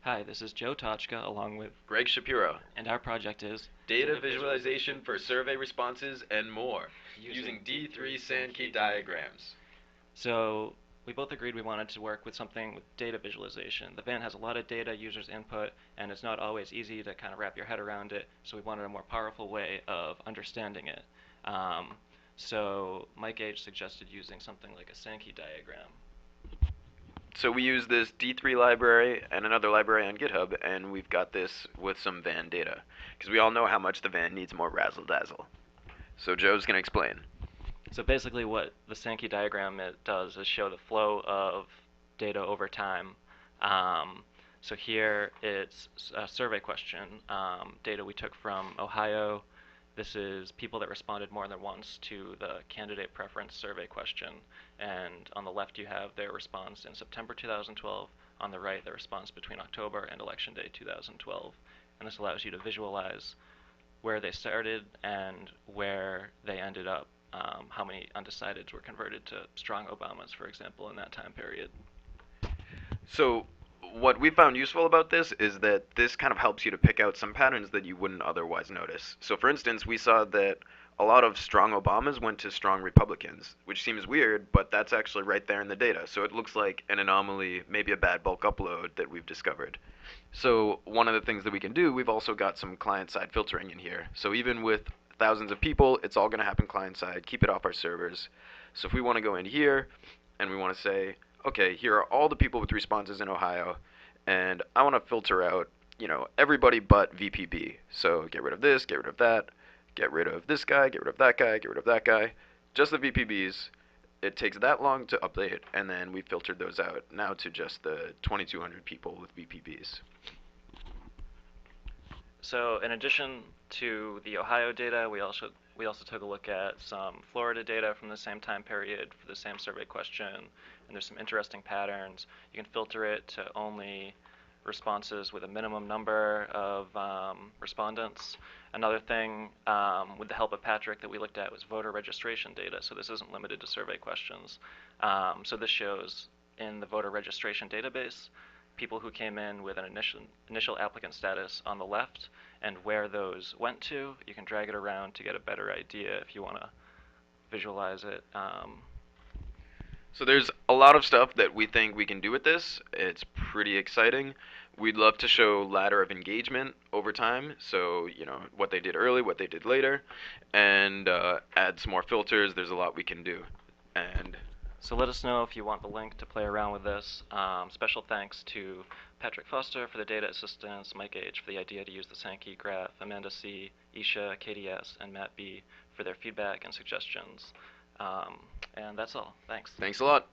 Hi, this is Joe Tochka along with, Greg Shapiro. and our project is Data visualization for survey responses and more, using D3 Sankey diagrams. So we both agreed we wanted to work with something with data visualization. The van has a lot of data, users input, and it's not always easy to kind of wrap your head around it, so we wanted a more powerful way of understanding it. Um, so Mike H suggested using something like a Sankey diagram. So we use this D3 library and another library on GitHub, and we've got this with some van data, because we all know how much the van needs more razzle dazzle. So Joe's going to explain. So basically what the Sankey diagram does is show the flow of data over time. So here it's a survey question, data we took from Ohio. This is people that responded more than once to the candidate preference survey question. And on the left you have their response in September 2012. On the right, their response between October and Election Day 2012. And this allows you to visualize where they started and where they ended up, how many undecideds were converted to strong Obamas, for example, in that time period. So what we found useful about this is that this kind of helps you to pick out some patterns that you wouldn't otherwise notice. So for instance, we saw that a lot of strong Obamas went to strong Republicans, which seems weird, but that's actually right there in the data. So it looks like an anomaly, maybe a bad bulk upload that we've discovered. So one of the things that we can do, we've also got some client-side filtering in here. So even with thousands of people, it's all going to happen client-side, keep it off our servers. So if we want to go in here and we want to say, okay, here are all the people with responses in Ohio, and I want to filter out, everybody but VPB. So get rid of this, get rid of that, get rid of this guy, get rid of that guy, get rid of that guy. Just the VPBs. It takes that long to update, and then we filtered those out now to just the 2,200 people with VPBs. So in addition to the Ohio data, we also took a look at some Florida data from the same time period for the same survey question, and there's some interesting patterns. You can filter it to only responses with a minimum number of respondents. Another thing, with the help of Patrick, that we looked at was voter registration data. So this isn't limited to survey questions. So this shows in the voter registration database people who came in with an initial applicant status on the left, and where those went to. You can drag it around to get a better idea if you want to visualize it. So there's a lot of stuff that we think we can do with this. It's pretty exciting. We'd love to show ladder of engagement over time, so what they did early, what they did later, and add some more filters. There's a lot we can do. And So let us know if you want the link to play around with this. Special thanks to Patrick Foster for the data assistance, Mike H for the idea to use the Sankey graph, Amanda C, Isha, KDS, and Matt B for their feedback and suggestions. And that's all. Thanks. thanks a lot.